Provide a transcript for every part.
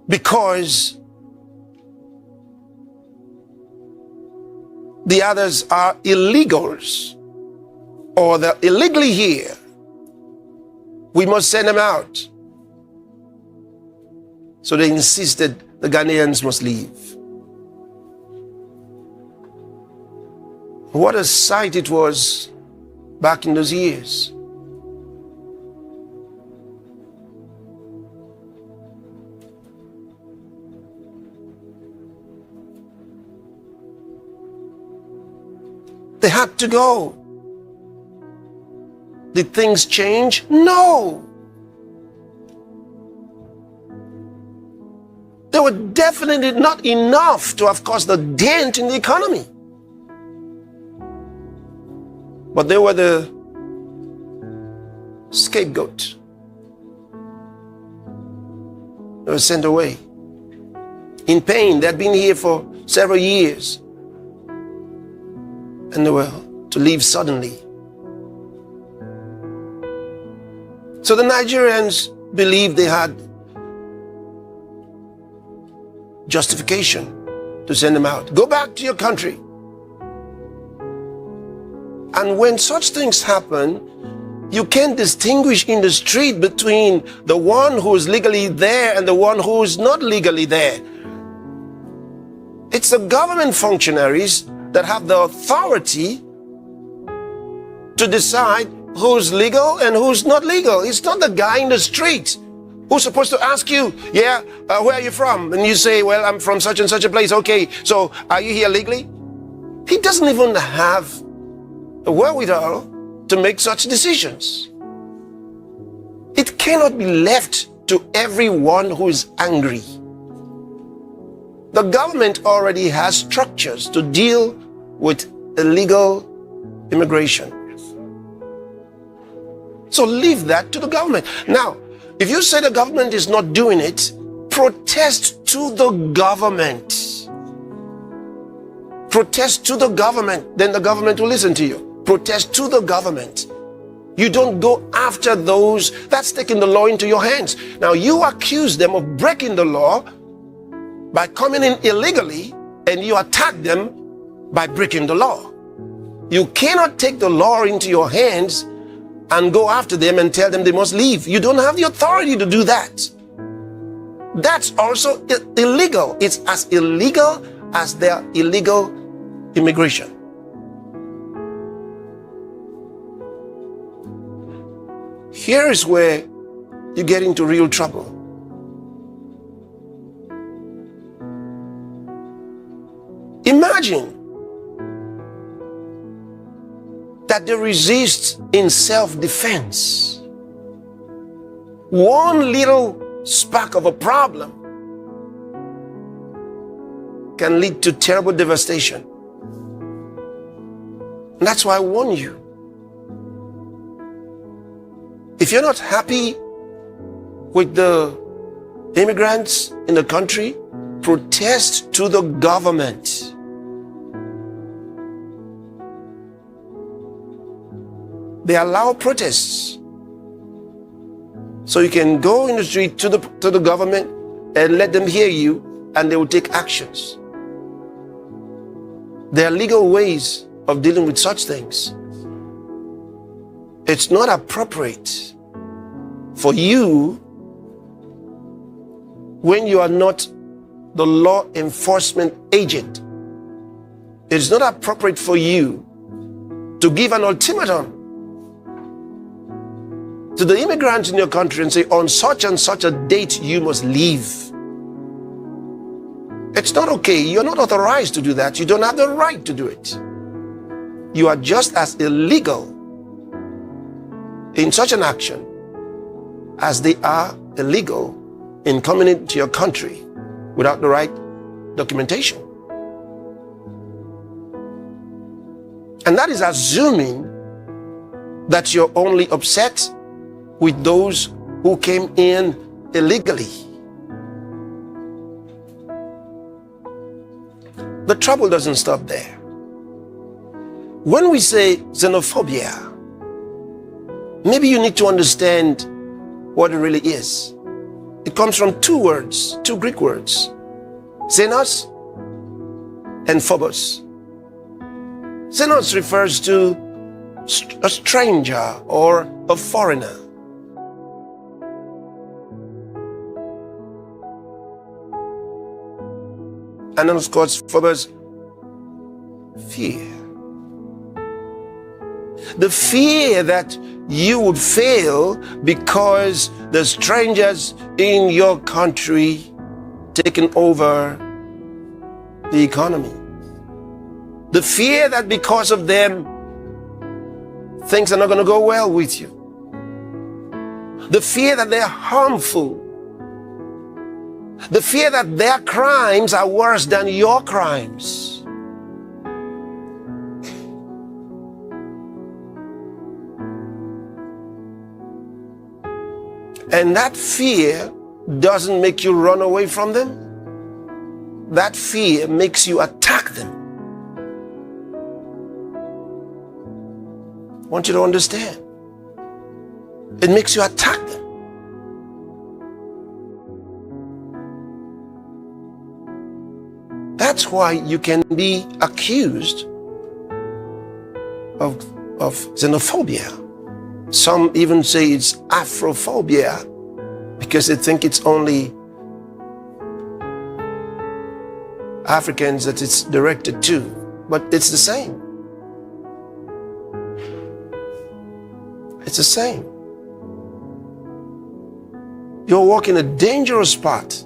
because the others are illegals or they're illegally here, we must send them out. So they insisted the Ghanaians must leave. What a sight it was back in those years. They had to go. Did things change? No. They were definitely not enough to have caused a dent in the economy. But they were the scapegoat. They were sent away. In pain, they had been here for several years. And they were to leave suddenly. So the Nigerians believed they had justification to send them out. Go back to your country. And when such things happen, you can't distinguish in the street between the one who is legally there and the one who is not legally there. It's the government functionaries that have the authority to decide who's legal and who's not legal. It's not the guy in the street who's supposed to ask you, where are you from? And you say, well, I'm from such and such a place. Okay, so are you here legally? He doesn't even have the wherewithal to make such decisions. It cannot be left to everyone who is angry. The government already has structures to deal with illegal immigration. So leave that to the government. Now, if you say the government is not doing it, protest to the government. Protest to the government, then the government will listen to you. Protest to the government. You don't go after those. That's taking the law into your hands. Now, you accuse them of breaking the law by coming in illegally, and you attack them by breaking the law. You cannot take the law into your hands and go after them and tell them they must leave. You don't have the authority to do that. That's also illegal. It's as illegal as their illegal immigration. Here is where you get into real trouble. Imagine that they resist in self-defense. One little spark of a problem can lead to terrible devastation. And that's why I warn you. If you're not happy with the immigrants in the country, protest to the government. They allow protests. So you can go in the street to the government and let them hear you, and they will take actions. There are legal ways of dealing with such things. It's not appropriate for you, when you are not the law enforcement agent, it's not appropriate for you to give an ultimatum to the immigrants in your country and say, on such and such a date, you must leave. It's not okay. You're not authorized to do that. You don't have the right to do it. You are just as illegal in such an action as they are illegal in coming into your country without the right documentation. And that is assuming that you're only upset with those who came in illegally. The trouble doesn't stop there. When we say xenophobia, maybe you need to understand what it really is. It comes from two words, two Greek words, xenos and phobos. Xenos refers to a stranger or a foreigner. And then, of course, phobos, fear. The fear that you would fail because the strangers in your country taking over the economy. The fear that because of them, things are not going to go well with you. The fear that they're harmful. The fear that their crimes are worse than your crimes. And that fear doesn't make you run away from them. That fear makes you attack them. I want you to understand. It makes you attack them. That's why you can be accused of xenophobia. Some even say it's Afrophobia because they think it's only Africans that it's directed to, but it's the same. It's the same. You're walking a dangerous spot.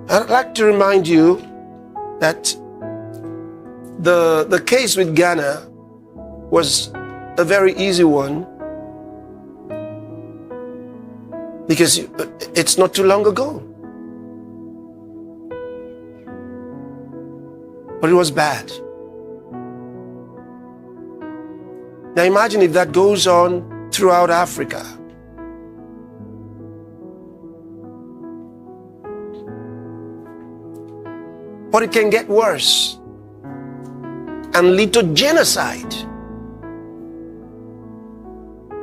I'd like to remind you that the case with Ghana was a very easy one because it's not too long ago. But it was bad. Now imagine if that goes on throughout Africa. But it can get worse and lead to genocide.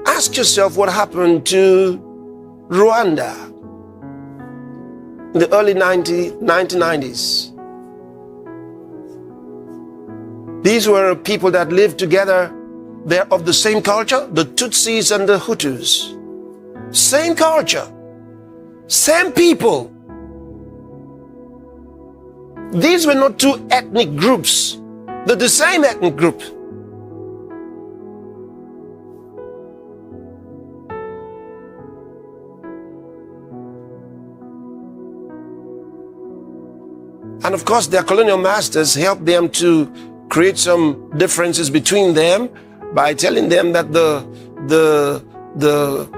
Ask yourself what happened to Rwanda in the early 1990s. These were people that lived together. They're of the same culture, the Tutsis and the Hutus. Same culture, same people. These were not two ethnic groups. They're the same ethnic group. And of course, their colonial masters helped them to create some differences between them by telling them that the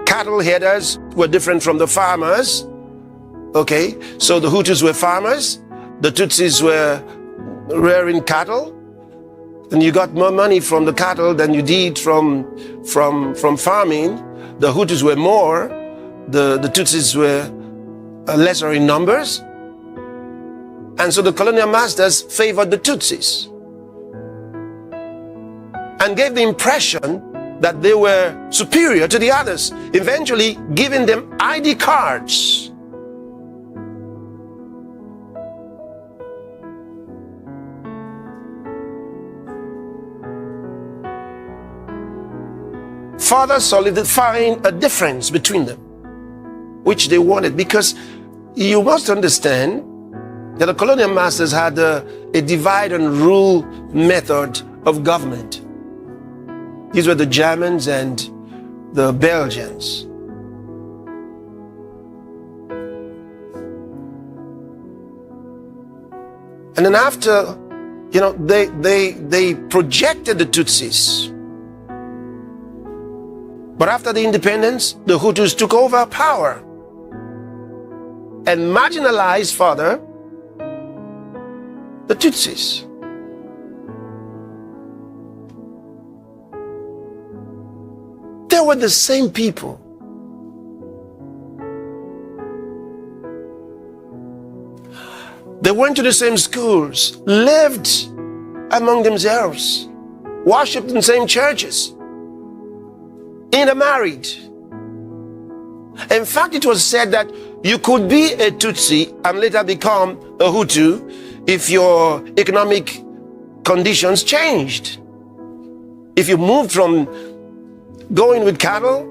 cattle headers were different from the farmers. Okay, so the Hutus were farmers, the Tutsis were rearing cattle, and you got more money from the cattle than you did from farming. The Hutus were more, the Tutsis were lesser in numbers, and so the colonial masters favored the Tutsis and gave the impression that they were superior to the others, eventually giving them ID cards. Further solidifying a difference between them, which they wanted, because you must understand that the colonial masters had a divide and rule method of government. These were the Germans and the Belgians. And then after, they projected the Tutsis. But after the independence, the Hutus took over power and marginalized further the Tutsis. They were the same people. They went to the same schools, lived among themselves, worshipped in the same churches. intermarried. In fact, it was said that you could be a Tutsi and later become a Hutu if your economic conditions changed. If you moved from going with cattle,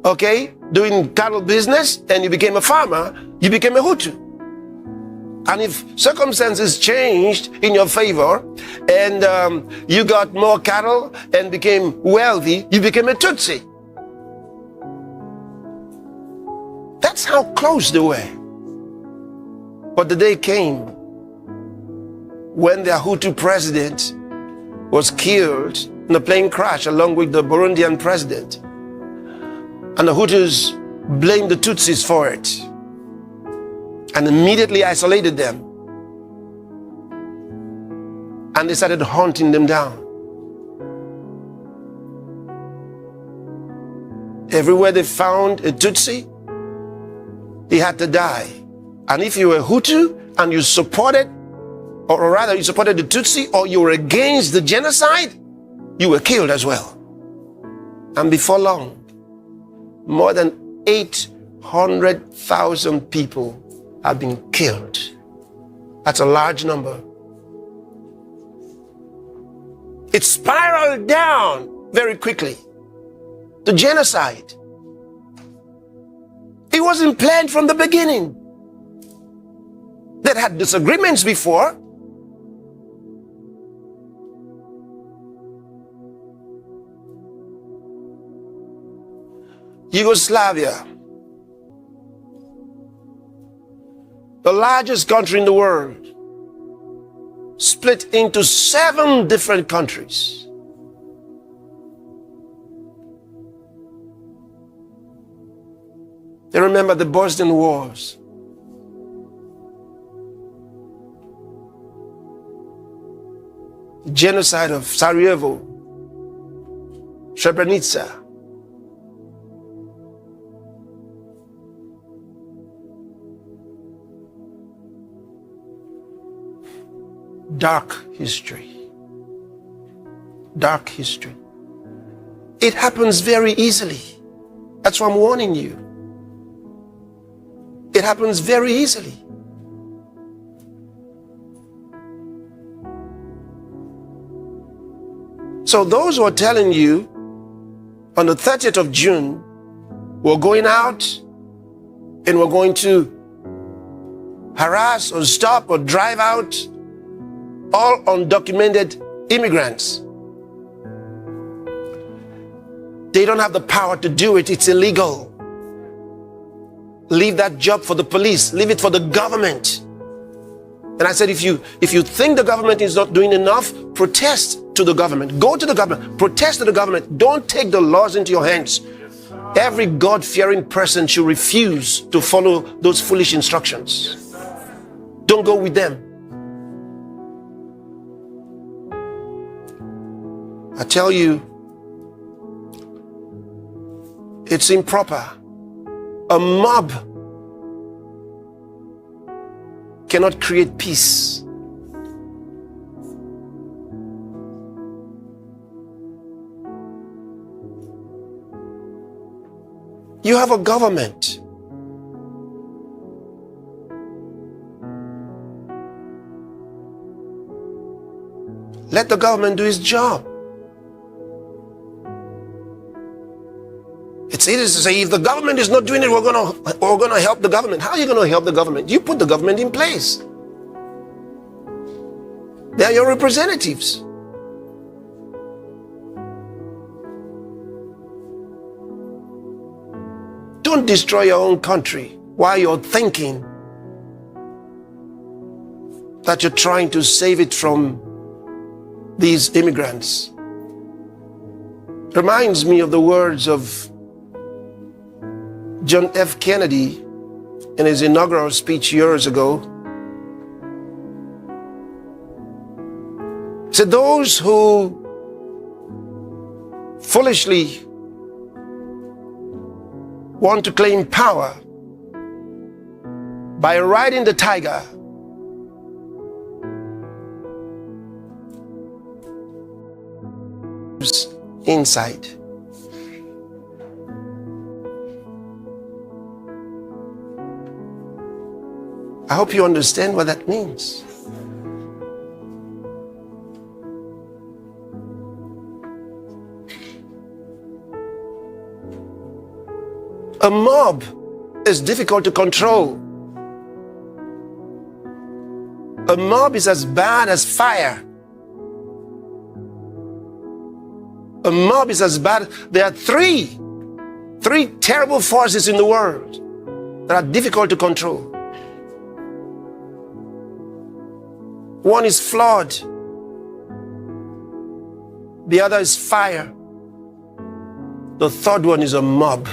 okay, doing cattle business, and you became a farmer, you became a Hutu. And if circumstances changed in your favor and you got more cattle and became wealthy, you became a Tutsi. That's how close they were. But the day came when the Hutu president was killed in a plane crash along with the Burundian president. And the Hutus blamed the Tutsis for it and immediately isolated them. And they started hunting them down. Everywhere they found a Tutsi, he had to die. And if you were Hutu and you supported, or rather you supported the Tutsi, or you were against the genocide, you were killed as well. And before long, more than 800,000 people have been killed. That's a large number. It spiraled down very quickly. The genocide. It wasn't planned from the beginning. They had disagreements before. Yugoslavia, the largest country in the world, split into 7 different countries. They remember the Bosnian Wars. The genocide of Sarajevo, Srebrenica. Dark history. Dark history. It happens very easily. That's why I'm warning you. It happens very easily. So those who are telling you on the 30th of June, we're going out and we're going to harass or stop or drive out all undocumented immigrants. They don't have the power to do it. It's illegal. Leave that job for the police. Leave it for the government. And I said, if you think the government is not doing enough, protest to the government. Go to the government. Protest to the government. Don't take the laws into your hands. Every God-fearing person should refuse to follow those foolish instructions. Don't go with them. I tell you, it's improper. A mob cannot create peace. You have a government. Let the government do its job. It's easy to say, if the government is not doing it, we're going to help the government. How are you going to help the government? You put the government in place. They are your representatives. Don't destroy your own country while you're thinking that you're trying to save it from these immigrants. Reminds me of the words of John F. Kennedy in his inaugural speech years ago. He said, those who foolishly want to claim power by riding the tiger inside. I hope you understand what that means. A mob is difficult to control. A mob is as bad as fire. A mob is as bad. There are three terrible forces in the world that are difficult to control. One is flood. The other is fire. The third one is a mob,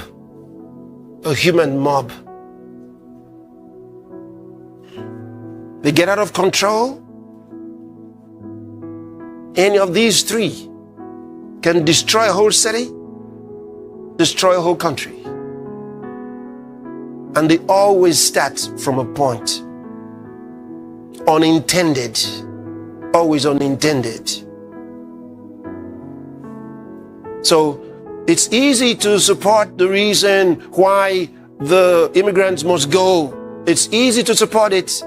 a human mob. They get out of control. Any of these three can destroy a whole city, destroy a whole country. And they always start from a point. Unintended. Always unintended. So it's easy to support the reason why the immigrants must go. It's easy to support it.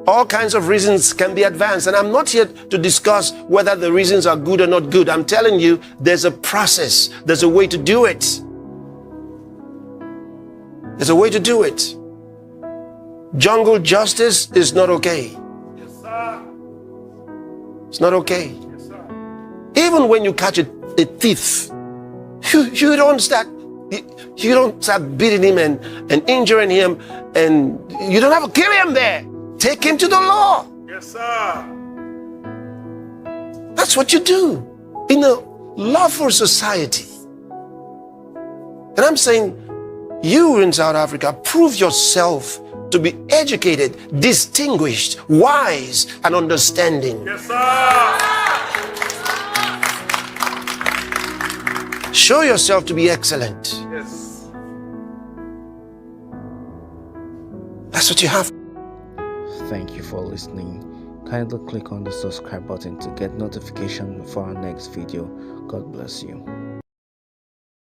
All kinds of reasons can be advanced. And I'm not here to discuss whether the reasons are good or not good. I'm telling you, there's a process. There's a way to do it. There's a way to do it. Jungle justice is not okay. Yes, sir. It's not okay. Yes, sir. Even when you catch a thief, you don't start beating him and injuring him, and you don't have to kill him there. Take him to the law. Yes, sir. That's what you do in a lawful society. And I'm saying, you in South Africa, prove yourself to be educated, distinguished, wise, and understanding. Yes, sir. Show yourself to be excellent. Yes. That's what you have. Thank you for listening. Kindly click on the subscribe button to get notification for our next video. God bless you.